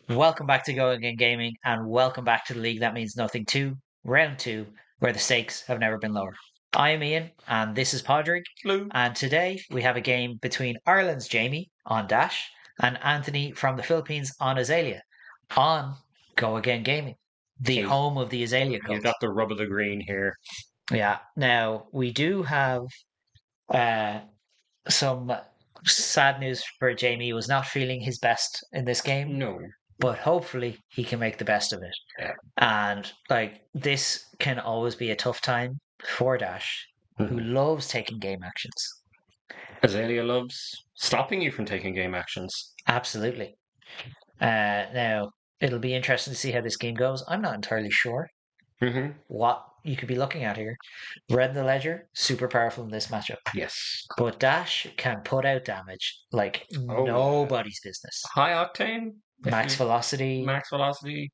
Welcome back to Go Again Gaming, and welcome back to the league that means nothing to round two, where the stakes have never been lower. I am Ian, and this is Podrick, Hello. and today we have a game between Ireland's Jamie on Dash and Anthony from the Philippines on Azalea on Go Again Gaming, the He's, home of the Azalea he's cult. got the rub of the green here. Yeah, now we do have uh, some sad news for Jamie. He was not feeling his best in this game, No. but hopefully he can make the best of it. Yeah. And this can always be a tough time for Dash, who Mhm. loves taking game actions. Azalea loves stopping you from taking game actions. Absolutely. Now it'll be interesting to see how this game goes. I'm not entirely sure Mm-hmm. what you could be looking at here. Red the Ledger, super powerful in this matchup. Yes. But Dash can put out damage like Oh, yeah. nobody's business. High octane. Max velocity. Max velocity.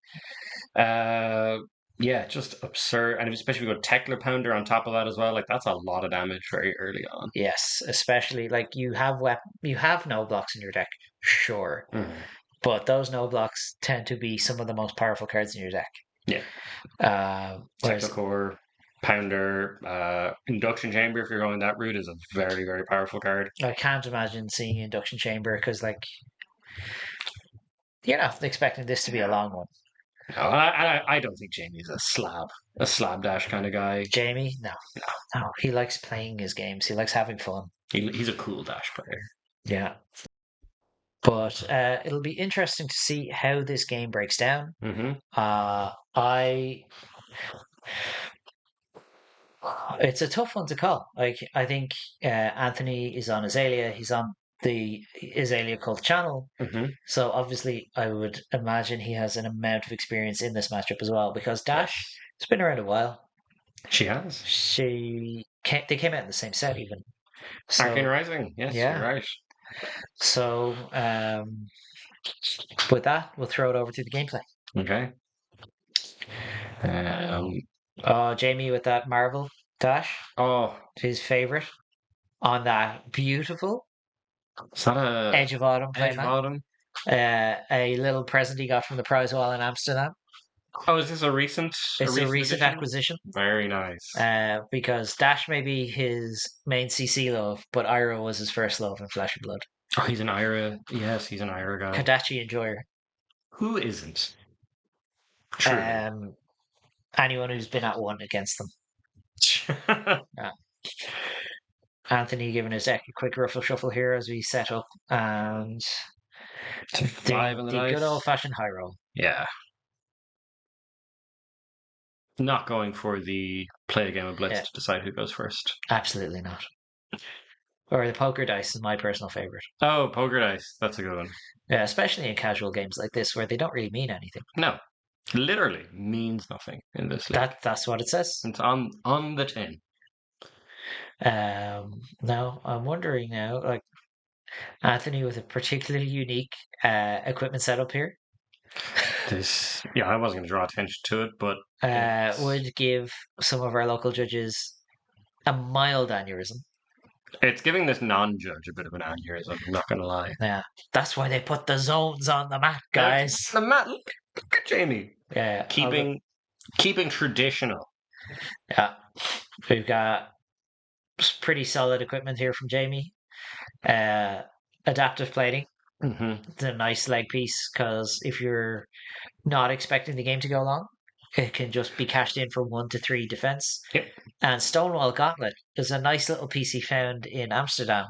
Uh, yeah, just absurd. And especially if you go Tekla Pounder on top of that as well, like that's a lot of damage very early on. Yes, especially you have no blocks in your deck, sure. Mhm. But those no blocks tend to be some of the most powerful cards in your deck. Yeah. Tekla Whereas Core, Pounder, Induction Chamber, if you're going that route, is a very, very powerful card. I can't imagine seeing Induction Chamber because, you're not expecting this to be a long one. No, I don't think Jamie's a slab dash kind of guy. Jamie, no, no, he likes playing his games. He likes having fun. He's a cool dash player. Yeah, but it'll be interesting to see how this game breaks down. Mm-hmm. I It's a tough one to call. I think Anthony is on Azalea. He's on the Azalea Cult channel. Mm-hmm. So obviously, I would imagine he has an amount of experience in this matchup as well. Because Dash Yes, has been around a while. she has. They came out in the same set even. Arcane So Rising. Yes, you're yeah. right. So with that, we'll throw it over to the gameplay. Okay. Um. Jamie with that Marvel Dash, Oh, his favorite, on that beautiful is that a Edge of Autumn Edge of playmat. Autumn? A little present he got from the prize wall in Amsterdam. Oh, is this a It's a recent recent addition? acquisition Very nice. because Dash may be his main CC love, but Ira was his first love in Flesh and Blood. Oh, he's an Ira. Yes, he's an Ira guy. Kadachi enjoyer. Who isn't? Truly. Um, Anyone who's been at one against them. Uh, Anthony giving his deck a quick ruffle shuffle here as we set up and Five in the the good dice. old fashioned high roll. Yeah. Not going for the play a game of Blitz Yeah, to decide who goes first. absolutely not. Or the poker dice is my personal favorite. Oh, poker dice. That's a good one. Yeah, especially in casual games like this where they don't really mean anything. No, literally means nothing in this league. That's what it says. It's on the tin. Now I'm wondering now, Anthony with a particularly unique equipment setup here, Yeah, I wasn't going to draw attention to it, but would give some of our local judges a mild aneurysm. it's giving this non-judge a bit of an aneurysm. I'm not going to lie. Yeah, that's why they put the zones on the mat, guys. The Matt, look at Jamie Yeah, keeping traditional. yeah, we've got pretty solid equipment here from Jamie. Adaptive plating. Mm-hmm. It's a nice leg piece because if you're not expecting the game to go long, it can just be cashed in for 1 to 3 defense. Yep. And Stonewall Gauntlet is a nice little piece he found in Amsterdam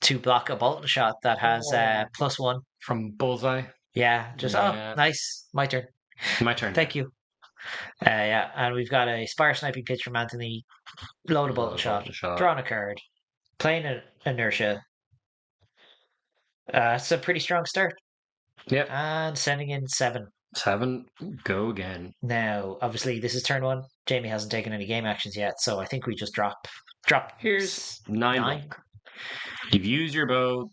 to block a Bolton shot that has +1. From Bullseye. Yeah, Yeah. nice. My turn. My turn. Thank you. Yeah, and we've got a Spire sniping pitch from Anthony, load a Bolton shot, drawing a card, playing an Inertia. It's a pretty strong start. Yep. And sending in 7. 7, go again. Now, obviously, this is turn 1. Jamie hasn't taken any game actions yet, so I think we just drop. Here's 9. 9. You've used your bow.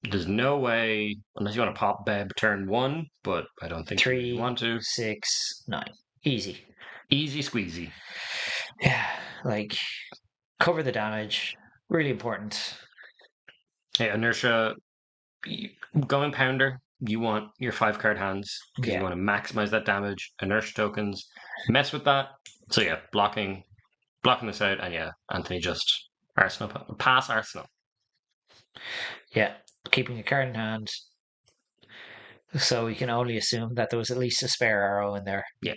There's no way, unless you want to pop Beb turn 1, but I don't think 3, you want to. 6, 9. Easy. Easy squeezy. Yeah, cover the damage. Really important. Hey, Inertia, going Pounder. you want your 5-card hands because you Yeah. want to maximize that damage. Inertia tokens mess with that. So yeah, blocking this out, and yeah, Anthony just Arsenal pass Arsenal. Yeah. Keeping a card in hand. So we can only assume that there was at least a spare arrow in there. Yeah.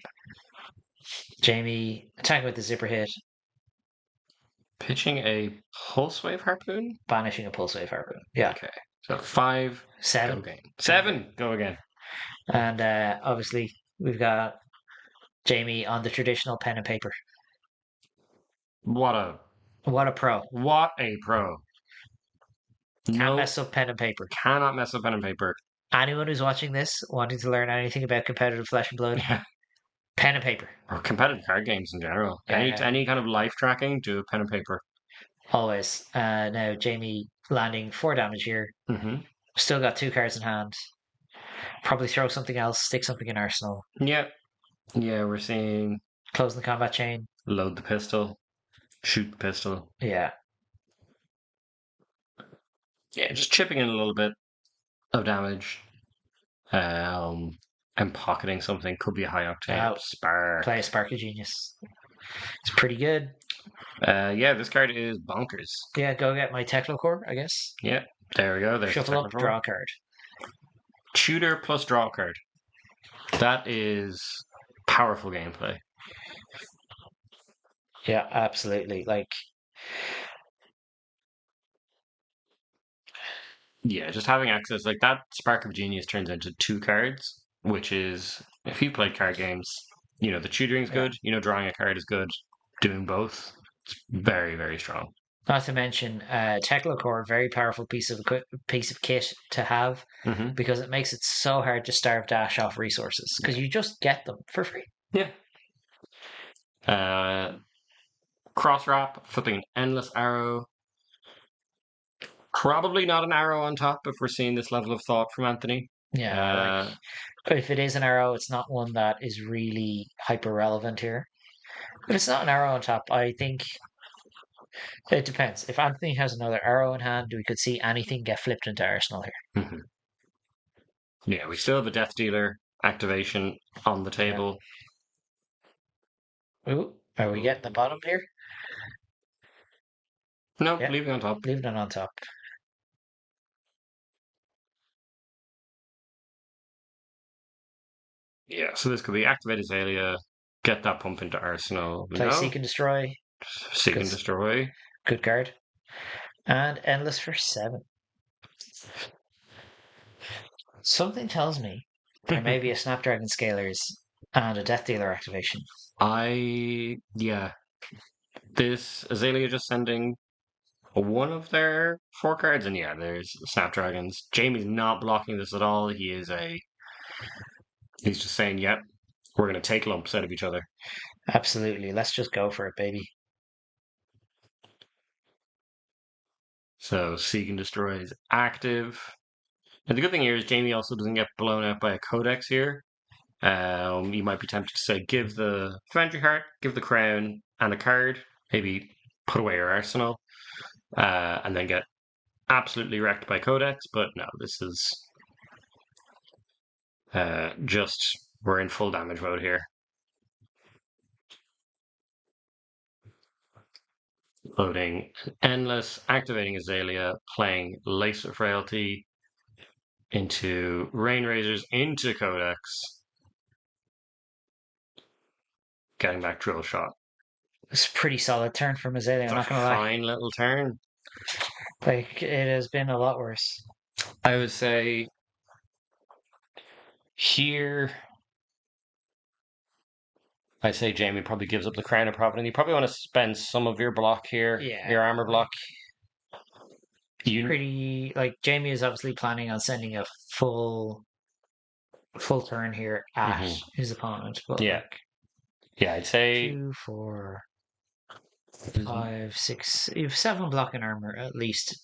Jamie attacking with the zipper hit, Pitching a pulse wave harpoon. banishing a pulse wave harpoon. Yeah. Okay. So 5, 7. go again. 7, go again. And obviously we've got Jamie on the traditional pen and paper. What a pro. Can't mess up pen and paper. Cannot mess up pen and paper. Anyone who's watching this wanting to learn anything about competitive Flesh and Blood, Yeah. pen and paper. Or competitive card games in general. Any kind of life tracking, do pen and paper. Always. Now Jamie landing 4 damage here. Mm-hmm. Still got 2 cards in hand. Probably throw something else, stick something in arsenal. Yeah. Yeah, we're seeing closing the combat chain. Load the pistol. Shoot the pistol. Yeah. Yeah, just chipping in a little bit of damage. And pocketing something. Could be a high octane. Spark. Play a Spark of Genius. It's pretty good. Yeah, this card is bonkers. Yeah, go get my Technocore, I guess. Yeah, there we go. There's Shuffle up, draw a card. Tutor plus draw a card. That is powerful gameplay. Yeah, absolutely. Yeah, just having access like that Spark of Genius turns into 2 cards, which is, if you played card games, the tutoring's good, drawing a card is good. Doing both, it's very, very strong. Not to mention, Technocore, very powerful piece of kit to have, because it makes it so hard to starve dash off resources because you just get them for free. Yeah. Cross wrap, flipping an endless arrow. Probably not an arrow on top if we're seeing this level of thought from Anthony. Yeah, if it is an arrow, it's not one that is really hyper relevant here. But it's not an arrow on top. I think it depends. If Anthony has another arrow in hand, we could see anything get flipped into arsenal here. Mm-hmm. Yeah, we still have a Death Dealer activation on the table. Yeah. Ooh, are we getting the bottom here? No, leave it on top. Leave it on top. Yeah, so this could be activate Azalea, get that pump into arsenal. Play Seek and Destroy. Seek and Destroy. Good card. And Endless for 7. Something tells me there may be a Snapdragon Scalers and a Death Dealer activation. This Azalea just sending one of their 4 cards, and yeah, there's Snapdragons. Jamie's not blocking this at all. He's just saying, yep, we're going to take lumps out of each other. Absolutely. Let's just go for it, baby. So Seek and Destroy is active. And the good thing here is Jamie also doesn't get blown out by a Codex here. You might be tempted to say, give the Foundry Heart, give the Crown, and a card. Maybe put away your arsenal. And then get absolutely wrecked by Codex. But no, this is just, we're in full damage mode here. Loading Endless, activating Azalea, playing Lace of Frailty into Rain Razors, into Codex. Getting back Drill Shot. It's a pretty solid turn from Azalea, I'm not going to lie. Fine little turn. It has been a lot worse. I would say here, I'd say Jamie probably gives up the Crown of Providence. You probably want to spend some of your block here, your armor block. Jamie is obviously planning on sending a full turn here at his opponent. But yeah, I'd say 2, 4, 5, 6. You have 7 blocking armor at least.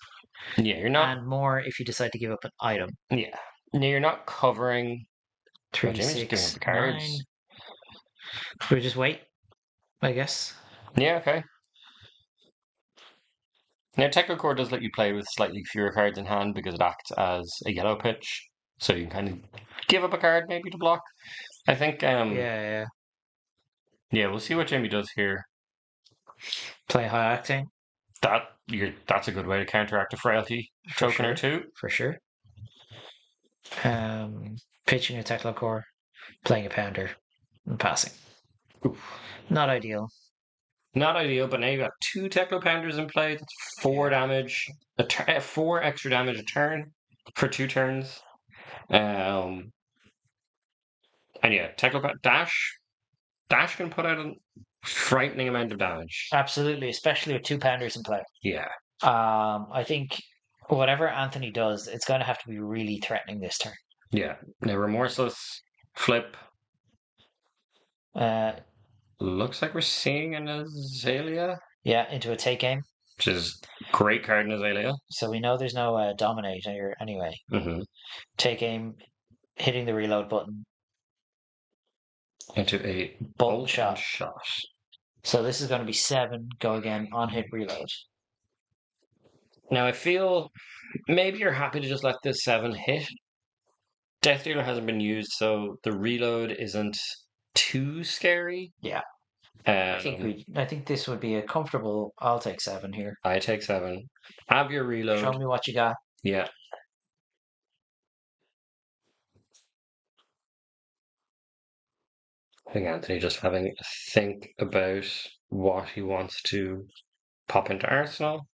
Yeah, you're not, and more if you decide to give up an item. Yeah, you're not covering 3, 6, 9. Should we just wait? I guess. Yeah, okay. Now, Technocore does let you play with slightly fewer cards in hand because it acts as a yellow pitch. So you can kind of give up a card maybe to block. I think, Yeah. yeah, we'll see what Jamie does here. Play high octane That's a good way to counteract a frailty for token or sure. two. For sure. Pitching a Tekla core, playing a pounder, and passing. Oof. Not ideal. Not ideal, but now you've got two Techno Pounders in play. That's 4 damage, 4 extra damage a turn for 2 turns. Um, and yeah, Dash can put out a frightening amount of damage. Absolutely, especially with two pounders in play. Yeah, I think whatever Anthony does, it's going to have to be really threatening this turn. yeah. Now Remorseless flip. Uh, Looks like we're seeing an Azalea, yeah, into a take game. which is great card in Azalea. So we know there's no dominate here anyway. Mm-hmm. Take aim, hitting the reload button, Into a bolt shot. shot. So this is going to be 7. Go again on hit reload. Now I feel maybe you're happy to just let this 7 hit. Death Dealer hasn't been used, so the reload isn't too scary. Yeah, I I think this would be a comfortable. I'll take 7 here. I take 7. Have your reload. Show me what you got. Yeah. I think Anthony just having a think about what he wants to pop into Arsenal.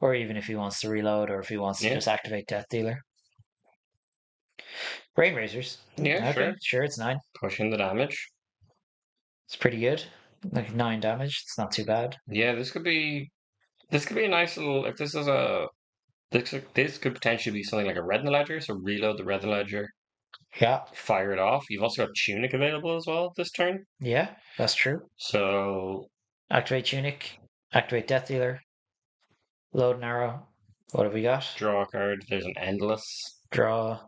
Or even if he wants to reload, or if he wants to just activate Death Dealer. Brain Razors. Yeah, okay, sure, it's 9. Pushing the damage. It's pretty good. Like 9 damage. It's not too bad. Yeah, this could be a nice little. If this is a this could potentially be something like a Red in the Ledger. So reload the Red in the Ledger, Yeah, fire it off. You've also got Tunic available as well this turn. yeah, that's true. So Activate Tunic. Activate Death Dealer. Load an arrow. What have we got? draw a card. There's an Endless. Draw.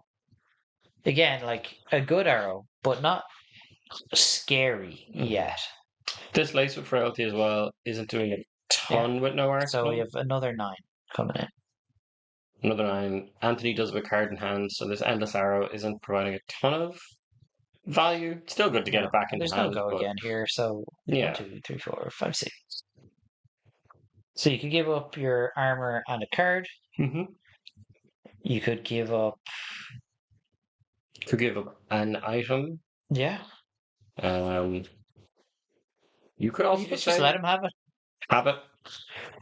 Again, like a good arrow, but not scary yet. This Lace with Frailty as well isn't doing a ton with no Arsenal. So we have another 9 coming in. Another 9. Anthony does have a card in hand, so this Endless Arrow isn't providing a ton of value. It's still good to get it back into There's hand. no go again here, so yeah. 1, 2, 3, 4, 5, 6. So you could give up your armor and a card. Mm-hmm. You could give up. Could give up an item. Yeah. You could also just let him have it. Have it.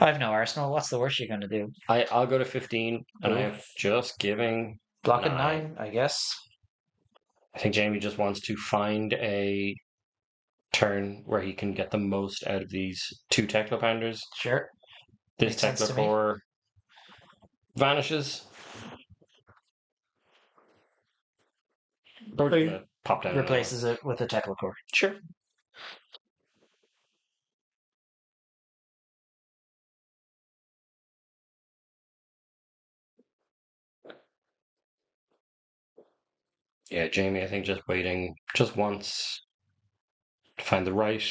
I have no Arsenal. What's the worst you're going to do? I'll go to 15, and I'm just giving blocking 9, I guess. I think Jamie just wants to find a turn where he can get the most out of these 2 Techno Pounders. Sure. This Techno Core vanishes. Or pop down. Replaces it with a Techno Core. Sure. Yeah, Jamie, I think just waiting, just wants to find the right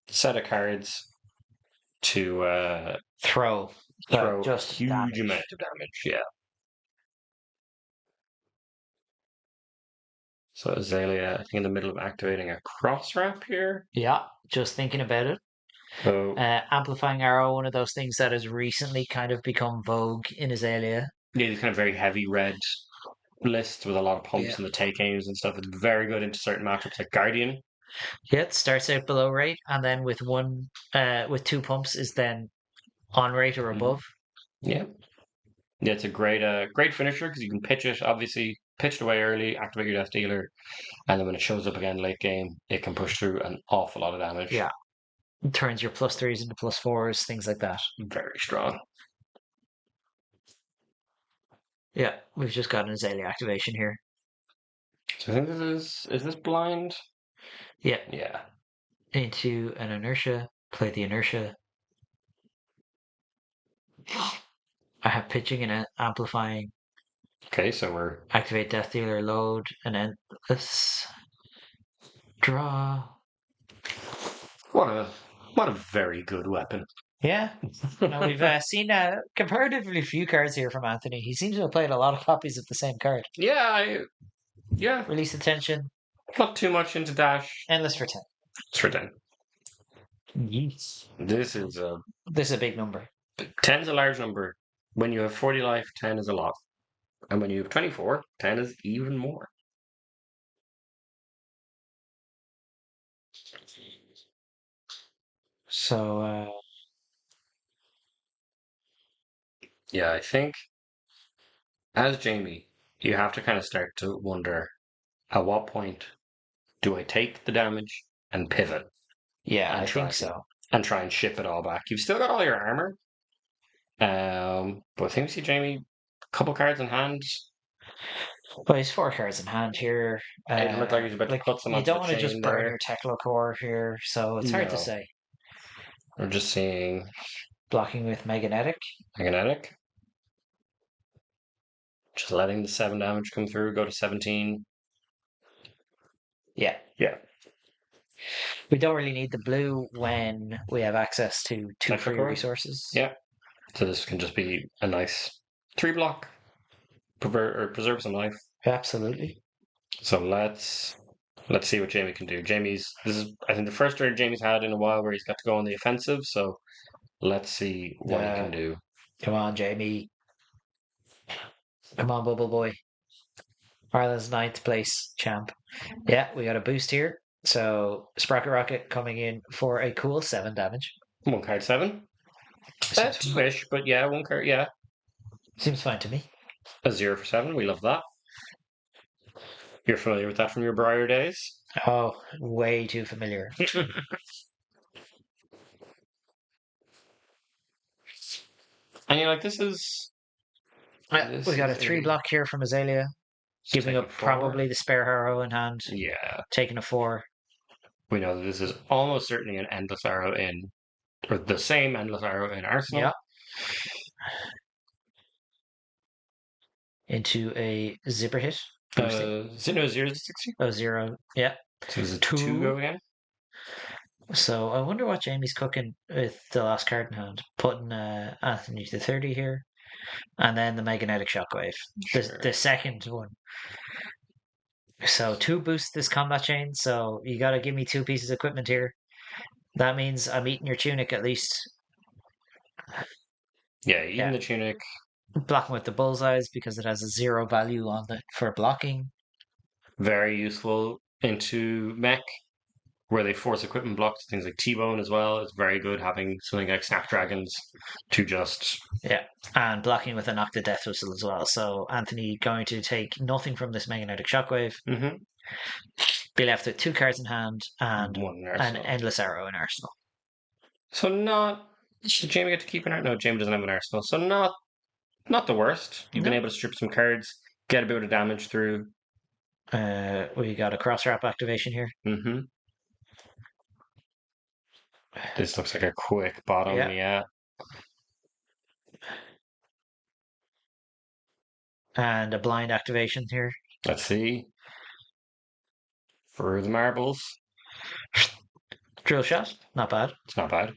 set of cards to throw just huge amount of damage. Yeah. So Azalea, I think in the middle of activating a cross ramp here. Yeah, just thinking about it. So amplifying arrow, one of those things that has recently kind of become vogue in Azalea. Yeah, these kind of very heavy red list with a lot of pumps and the take aims and stuff. It's very good into certain matchups like Guardian. Yeah, it starts out below rate, and then with 2 pumps is then on rate or above. Yeah. Yeah, it's a great finisher because you can pitch it, obviously, pitch it away early, activate your Death Dealer, and then when it shows up again late game, it can push through an awful lot of damage. Yeah. It turns your +3s into +4s, things like that. Very strong. Yeah, we've just got an Azalea activation here. So I think is this blind? Yeah. Yeah. Into an inertia, play the inertia. I have pitching and amplifying. Okay, so we're activate Death Dealer, load, and Endless. Draw. What a What a very good weapon. Yeah. Now we've seen comparatively few cards here from Anthony. He seems to have played a lot of copies of the same card. Yeah, yeah, Release attention, not too much into Dash. endless for 10. It's for 10. Yes. This is a This is a big number. 10 is a large number. When you have 40 life, 10 is a lot. And when you have 24, 10 is even more. So, Yeah, I think as Jamie, you have to kind of start to wonder at what point do I take the damage and pivot yeah, and I try think so. and try and ship it all back. You've still got all your armor. But I think we see Jamie a couple cards in hand. But he's 4 cards in hand here. It looked like he's about to Like, put some you onto don't the want to just chain burn there. your Tekla core here, so it's hard to No. say. We're just seeing Blocking with Magnetic. Magnetic. Just letting the 7 damage come through, go to 17. Yeah. Yeah. We don't really need the blue when we have access to 2 Tekla free core. resources. Yeah. So this can just be a nice 3 block. Preserve some life. Absolutely. So let's see what Jamie can do. This is I think the first turn Jamie's had in a while where he's got to go on the offensive, so let's see what he can do. Come on, Jamie. Come on, Bubble Boy. Ireland's 9th place champ. Yeah, we got a boost here. So Sprocket Rocket coming in for a cool 7 damage. 1 card 7. That's two-ish, but yeah, 1 card, yeah. Seems fine to me. A 0 for 7, we love that. You're familiar with that from your Briar days? Oh, way too familiar. And you're like, this is We got a 3 block here from Azalea, giving up 4. probably the spare arrow in hand, Yeah. taking a 4. We know that this is almost certainly an endless arrow in, or the same endless arrow in Arsenal. Yeah. Into a zipper hit. Is it no 0 to 60? Oh, 0. Yeah. So is it 2. 2 go again? So I wonder what Jamie's cooking with the last card in hand. Putting Anthony to 30 here. And then the Magnetic Shockwave. Sure. The second one. So 2 boosts this combat chain. So you got to give me 2 pieces of equipment here. That means I'm eating your tunic at least. Yeah, eating the tunic. Blocking with the bullseyes because it has a 0 value on it for blocking. Very useful into mech, where they force equipment blocks, things like T-Bone as well. It's very good having something like Snapdragons to just... Yeah, and blocking with an Octa Death Whistle as well. So Anthony going to take nothing from this Magnetic Shockwave. Mm-hmm. Be left with 2 cards in hand and 1 in an Arsenal. Endless Arrow in Arsenal. So not... Should Jamie get to keep an Arsenal? No, Jamie doesn't have an Arsenal. So not the worst. You've been able to strip some cards, get a bit of damage through. We got a cross wrap activation here. Mm-hmm. This looks like a quick bottom, yeah. And a blind activation here. Let's see. For the marbles. Drill shot, not bad. It's not bad.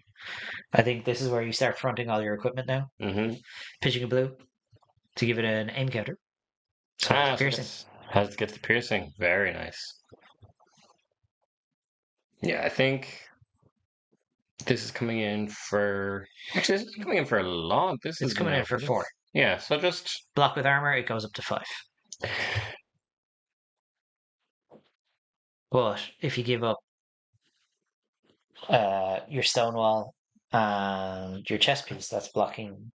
I think this is where you start fronting all your equipment now. Mm-hmm. Pitching a blue to give it an aim counter. So piercing. Has to get the piercing. Very nice. Yeah, I think this is coming in for... Actually, this is coming in for a lot. It's coming in for 4. Yeah, so just... Block with armor, it goes up to 5. But if you give up your Stonewall and your chest piece, that's blocking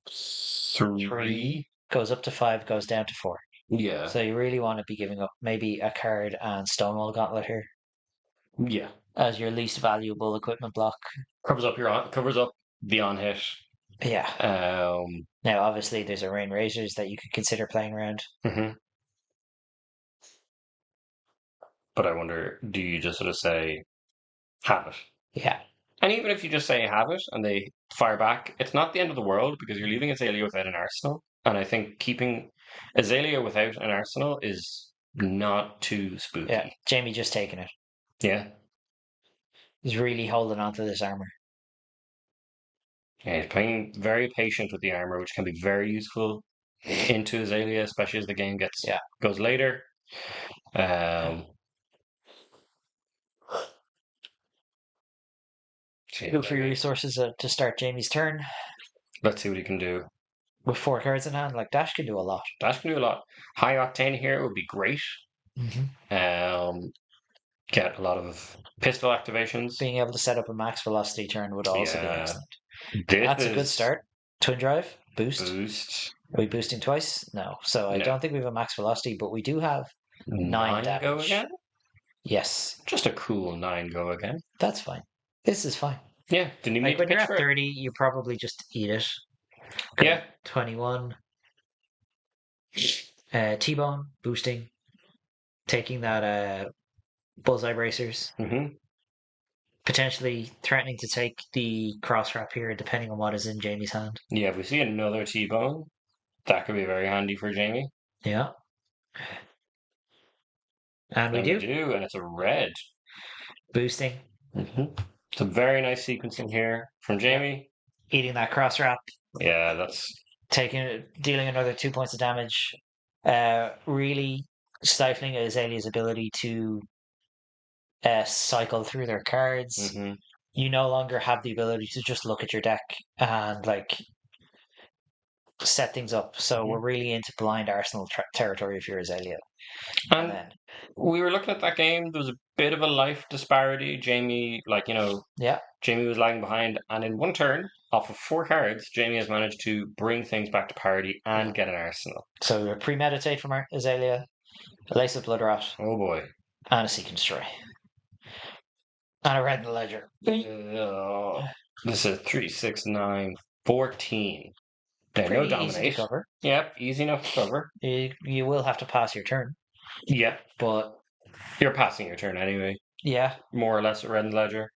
3. Goes up to 5, goes down to 4. Yeah. So you really want to be giving up maybe a card and Stonewall Gauntlet here. Yeah. As your least valuable equipment block. Covers up the on hit. Yeah. Now, obviously, there's a Rain Razors that you could consider playing around. Mm-hmm. But I wonder, do you just sort of say, have it? Yeah. And even if you just say have it and they fire back, it's not the end of the world because you're leaving Azalea without an arsenal. And I think keeping Azalea without an arsenal is not too spooky. Yeah, Jamie just taking it. Yeah. He's really holding on to this armor. Yeah, he's playing very patient with the armor, which can be very useful into Azalea, especially as the game Yeah. goes later. Um, Feel free resources to start Jamie's turn let's see what he can do. with 4 cards in hand. Like Dash can do a lot. Dash can do a lot. High octane here would be great. Um, get a lot of pistol activations. Being able to set up a max velocity turn would also be Yeah, excellent. this That's a good is start. Twin drive, boost. boost. Are we boosting twice? No. So I No, don't think we have a max velocity, but we do have 9 9 go damage. again. Yes, Just a cool 9 go again. that's fine. This is fine. Yeah, didn't even Like need to when you're pitch at for it. 30, you probably just eat it. Go Yeah. 21. T-bone, boosting. Taking that bullseye bracers. Mm-hmm. Potentially threatening to take the cross wrap here, depending on what is in Jamie's hand. Yeah, if we see another T-bone, that could be very handy for Jamie. Yeah. And we And we do. do, and it's a red. Boosting. Mm-hmm. It's a very nice sequencing here from Jamie. Eating that cross wrap. Yeah, that's Dealing another 2 points of damage. Really stifling Azalea's ability to cycle through their cards. mm-hmm. You no longer have the ability to just look at your deck and like set things up. So we're really into blind Arsenal territory if you're Azalea. And And then, we were looking at that game. There was a bit of a life disparity. Jamie, yeah, Jamie was lagging behind, and in one turn, off of 4 cards, Jamie has managed to bring things back to parity and get an arsenal. so a premeditate from our Azalea, a lace of blood rot, Oh boy. and a seek and destroy. And a red in the ledger. This is 3, 6, 9, 14. Yeah, Pretty no easy to dominate. cover. Yep, easy enough to cover. You will have to pass your turn, Yep, but you're passing your turn anyway. yeah. More or less at red and ledger.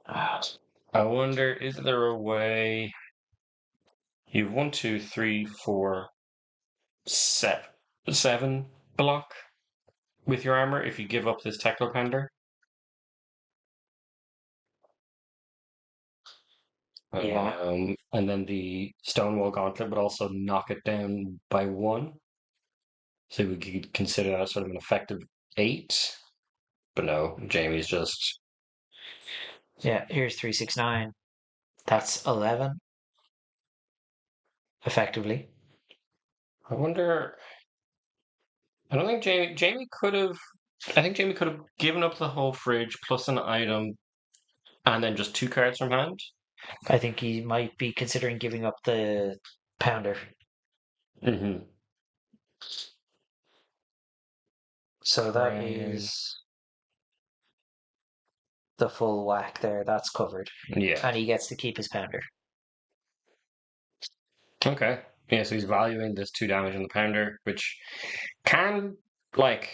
I wonder, is there a way? You've 1, 2, 3, 4, 7 block with your armor if you give up this Technopander. Yeah. And then the Stonewall Gauntlet would also knock it down by 1. So we could consider that sort of an effective 8. But no, Jamie's just. Yeah, here's 369. That's 11, effectively. I wonder. I don't think Jamie could have. I think Jamie could have given up the whole fridge plus an item, and then just 2 cards from hand. I think he might be considering giving up the pounder. Mm-hmm. So that is the full whack there. That's covered. Yeah. And he gets to keep his pounder. Okay. Yeah, so he's valuing this 2 damage on the pounder, which can, Flesh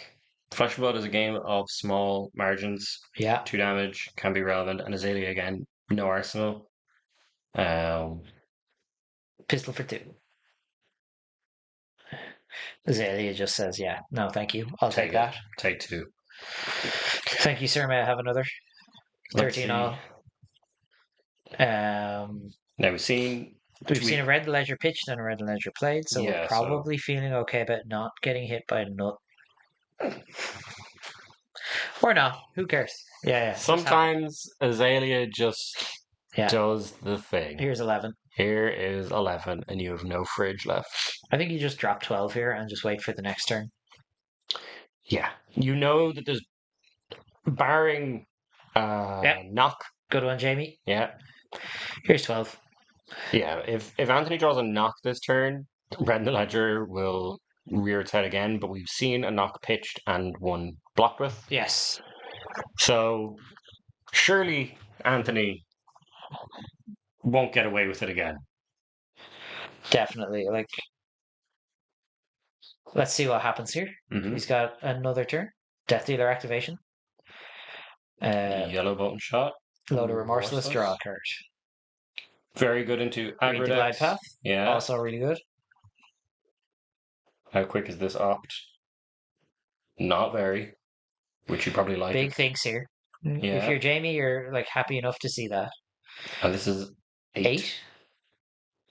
and Blood is a game of small margins. Yeah. 2 damage can be relevant, and Azalea again, no arsenal. Pistol for 2. Azalea just says, yeah, no, thank you. I'll take that. Take 2. Thank you, sir. May I have another? Let's 13 see. all. Now we've seen a red ledger pitched and a red ledger played, so we're probably feeling okay about not getting hit by a nut. Or not. Who cares? Yeah. Sometimes Azalea just does the thing. Here's 11. Here is 11, and you have no fridge left. I think you just drop 12 here and just wait for the next turn. Yeah. You know that there's barring knock. Good one, Jamie. Yeah. Here's 12. Yeah, if Anthony draws a knock this turn, red in the ledger will rear its head again, but we've seen a knock pitched and one blocked with. Yes. So surely Anthony won't get away with it again. Definitely. Let's see what happens here. Mm-hmm. He's got another turn. Death Dealer activation. Yellow Bolton Shot. Load a Remorseless, draw a card. Very good into aggro Glide Path. Yeah. Also really good. How quick is this opt? Not very. which you probably like. Big things here. If Yeah, you're Jamie, you're like happy enough to see that. and this is 8. 8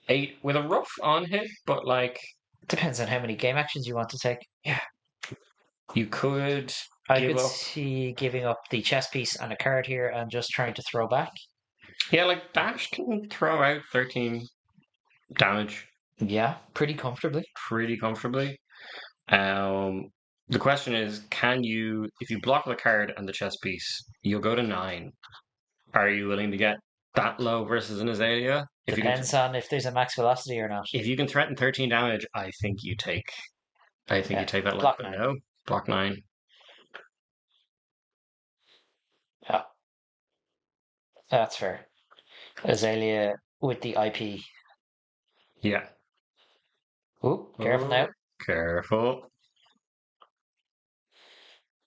8 with a rough on hit, but like depends on how many game actions you want to take. you could I give could up. see giving up the chess piece and a card here and just trying to throw back. Yeah, like Dash can throw out 13 damage Yeah, pretty comfortably. pretty comfortably. Um, the question is, can you, if you block the card and the chess piece, you'll go to 9. Are you willing to get that low versus an Azalea? Depends on if there's a max velocity or not. If you can threaten 13 damage, I think you take. I think you Yeah, take that low. block But 9. no, block 9. Yeah, that's fair. Azalea with the IP. Yeah. Ooh, careful now. Careful.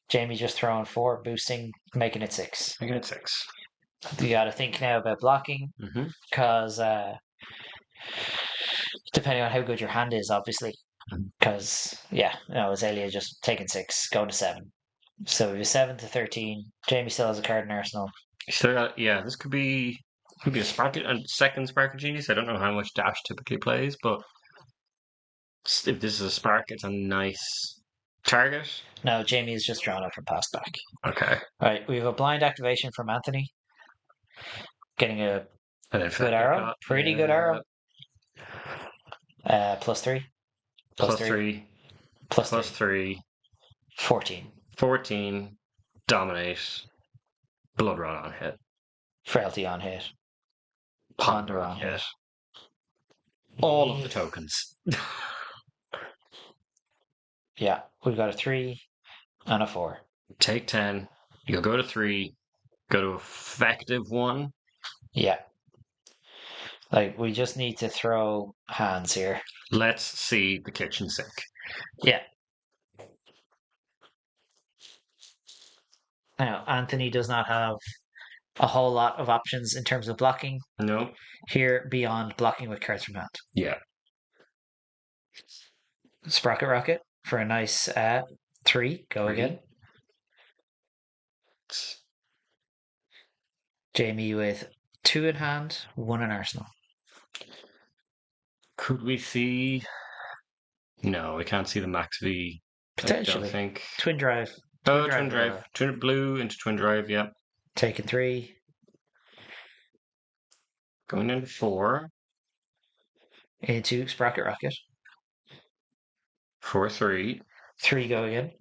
Jamie just throwing 4, boosting, making it 6. Making it 6. You got to think now about blocking Mm-hmm. because depending on how good your hand is, obviously. Because yeah, Azalea just taking 6, going to 7. So we have 7 to 13. Jamie still has a card in Arsenal. Still got, yeah, this could be a second Spark Genius. I don't know how much Dash typically plays, but if this is a Spark, it's a nice target. No, Jamie is just drawn up from past back. Okay. All right, we have a blind activation from Anthony. Getting a good arrow. Pretty good arrow. Plus 3. Plus 3. Plus Plus 3. 14. 14. Dominate. Blood Run on hit. Frailty on hit. Ponder on hit. All of the tokens. Yeah, we've got a 3 and a 4. Take 10. You'll go to 3. Go to effective 1. Yeah. Like, we just need to throw hands here. Let's see the kitchen sink. Yeah. Now, Anthony does not have a whole lot of options in terms of blocking No. here beyond blocking with cards from hand. Yeah. Sprocket Rocket for a nice 3. Go 3. again. Jamie with 2 in hand, 1 in Arsenal. Could we see? No, we can't see the Max V. Potentially. I don't think. Twin Drive. Twin Drive. Twin Blue into Twin Drive, yeah. Taking 3. Going into 4. Into Sprocket Rocket. 4, 3. 3 go again.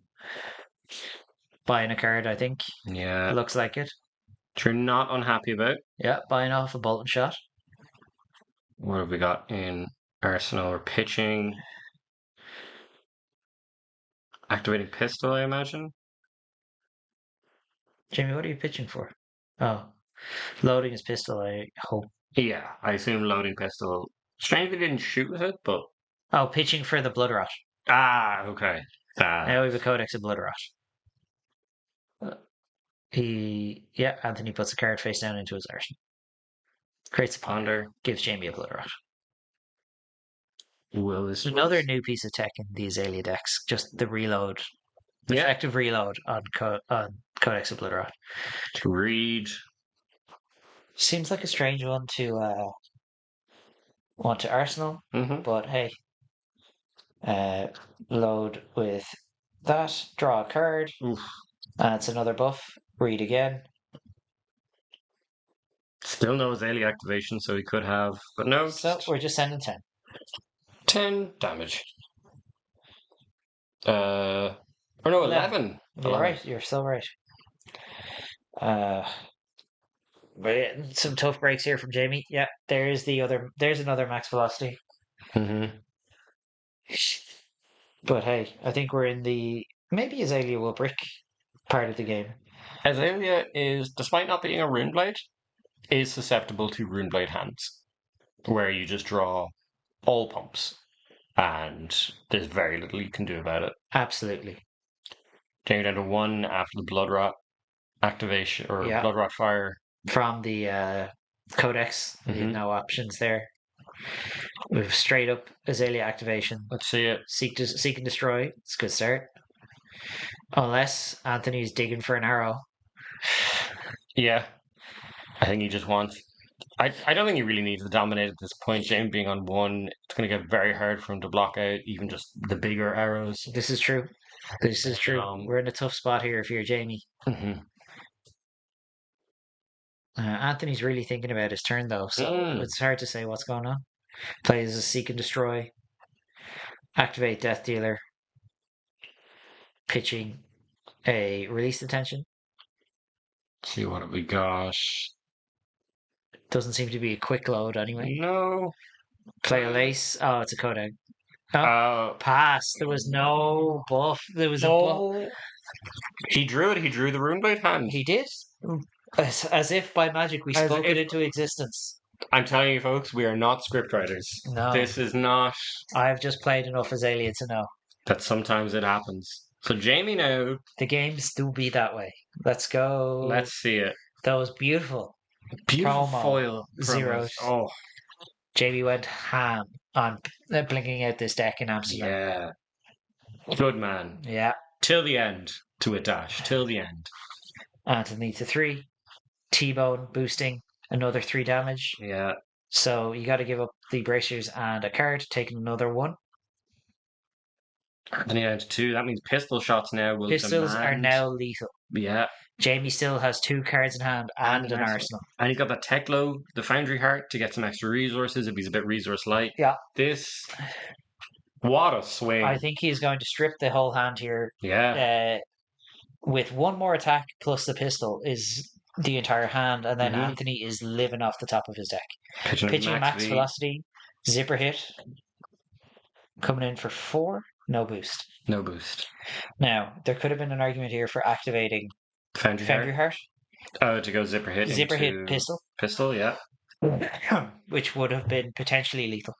Buying a card, I think. Yeah. Looks like it. Which you're not unhappy about. Yeah, buying off a bolt and shot. What have we got in Arsenal? We're pitching. Activating pistol, I imagine. Jamie, what are you pitching for? Oh, loading his pistol, I hope. Yeah, I assume loading pistol. Strangely didn't shoot with it, but. Oh, pitching for the Blood Rot. Okay. Now we have a Codex of Blood Rot. Anthony puts a card face down into his arsenal. Creates a ponder, gives Jamie a Blood Rot. There's another new piece of tech in the Azalea decks, just the reload. Effective reload on Codex of Blood Rot. To read. Seems like a strange one to want to Arsenal, but hey. Load with that, draw a card. Oof. It's another buff. Read again. Still no Azalea activation, so he could have, but no. So we're just sending 10. 10 damage. Or no, 11. You're right. You're so right. But some tough breaks here from Jamie. Yeah, there's another max velocity. Mm-hmm. But hey, I think we're in the maybe Azalea will brick part of the game. Azalea is, despite not being a Runeblade, is susceptible to Runeblade hands, where you just draw all pumps, and there's very little you can do about it. Absolutely. Taking down to 1 after the Blood Rot activation, or Blood Rot Fire. From the Codex, no options there. We've straight up Azalea activation. Let's see it. Seek and destroy. It's a good start. Unless Anthony's digging for an arrow. Yeah, I think he just wants. I don't think he really needs to dominate at this point. James being on one, it's going to get very hard for him to block out even just the bigger arrows. This is true. This is true. Um, We're in a tough spot here if you're Jamie. mhm. Anthony's really thinking about his turn though, so Mm. it's hard to say what's going on. Plays a Seek and Destroy, activate Death Dealer, pitching a Release Attention. See what have we got? Doesn't seem to be a quick load anyway. No. Play a Lace. Oh, it's a Kodak. Oh, Uh, pass. There was no buff. There was a buff. no. He drew it. He drew the Runeblade hand. He did. As if by magic we As spoke it if- into existence. I'm telling you, folks, we are not scriptwriters. No. This is not. I've just played enough Azalea to know. That sometimes it happens. So Jamie now, The games do be that way. Let's go. let's see it. That was beautiful. Beautiful Promo. foil. Zeros. Oh, Jamie went ham on blinking out this deck in Amsterdam. yeah. Good man. Yeah. Till the end. To a dash. Till the end. Anthony to 3. T-bone boosting another 3 damage. Yeah. So you got to give up the bracers and a card, taking another 1. Anthony down to 2. That means pistol shots now will Pistols are demand. now lethal. Yeah. Jamie still has 2 cards in hand and an arsenal. And he's got the Teklo, the Foundry Heart, to get some extra resources if he's a bit resource light. Yeah. This. What a swing. I think he's going to strip the whole hand here. Yeah. With 1 more attack plus the pistol is the entire hand, and then Mhm. Anthony is living off the top of his deck. Pitching Max V. velocity, zipper hit, coming in for 4, no boost. No boost. Now, there could have been an argument here for activating Foundry Foundry Heart. Heart, Oh, to go zipper hit. zipper into hit pistol, Pistol, yeah. which would have been potentially lethal.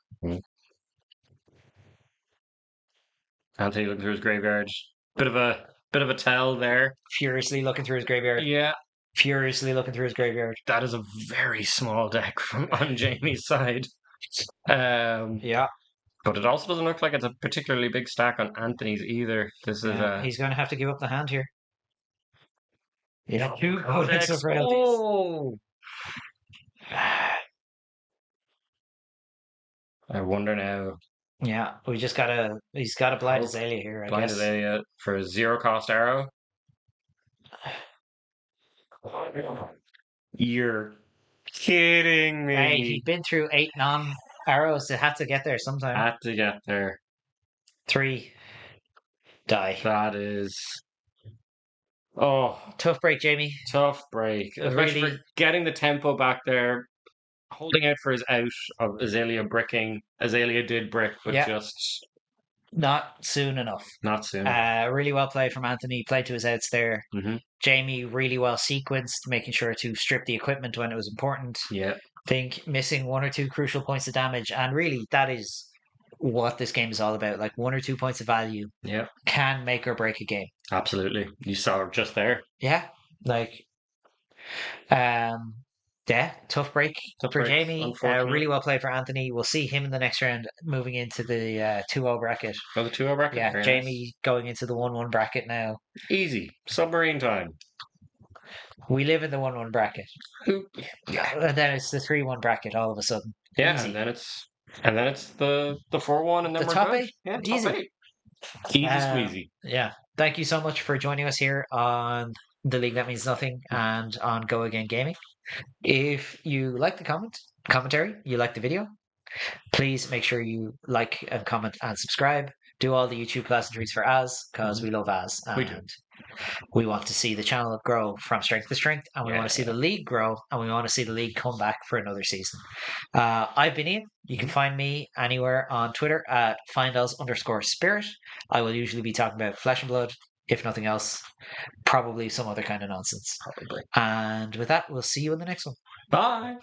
Anthony looking through his graveyard. Bit of a tell there. Furiously looking through his graveyard. Yeah. Furiously looking through his graveyard. That is a very small deck from on Jamie's side. Yeah. But it also doesn't look like it's a particularly big stack on Anthony's either. This is He's going to have to give up the hand here. Yeah, 2 Codex. codex of royalties. Oh. I wonder now. Yeah, he's got a blind Azalea here, I Blind guess. Azalea for a 0 cost arrow. You're kidding me. Hey, he'd been through 8 non-arrows. It had to get there sometime. Had to get there. 3. Die. That is. Oh, Tough break, Jamie. tough break. Especially Really- for getting the tempo back there. Holding out for his out of Azalea bricking. Azalea did brick, but Yeah. just Not soon enough. not soon. Really well played from Anthony. Played to his outs there. Mhm. Jamie really well sequenced, making sure to strip the equipment when it was important. Yeah. Think missing 1 or 2 crucial points of damage, and really that is what this game is all about. Like 1 or 2 points of value Yeah. can make or break a game. Absolutely. You saw it just there. Yeah, like, yeah, tough break Tough for break, Jamie. unfortunately. Really well played for Anthony. We'll see him in the next round, moving into the 2-0 bracket. Oh, the 2-0 bracket. Yeah, Very Jamie going into the 1-1 bracket now. nice. Easy. Submarine time. We live in the 1-1 bracket, Who- and then it's the 3-1 bracket all of a sudden. Yeah, Easy. and then it's the 4-1, and then The we're top good. 8? Yeah, top Easy. 8. Easy Um, squeezy. Yeah, thank you so much for joining us here on The League That Means Nothing and on Go Again Gaming. If you like the commentary, you like the video, please make sure you like and comment and subscribe. Do all the YouTube pleasantries for Az, because we love Az. We do. And we want to see the channel grow from strength to strength, and we want to see the league grow, and we want to see the league come back for another season. I've been Ian. You can find me anywhere on Twitter at @findels_spirit. I will usually be talking about Flesh and Blood, if nothing else, probably some other kind of nonsense. Probably. And with that, we'll see you in the next one. Bye.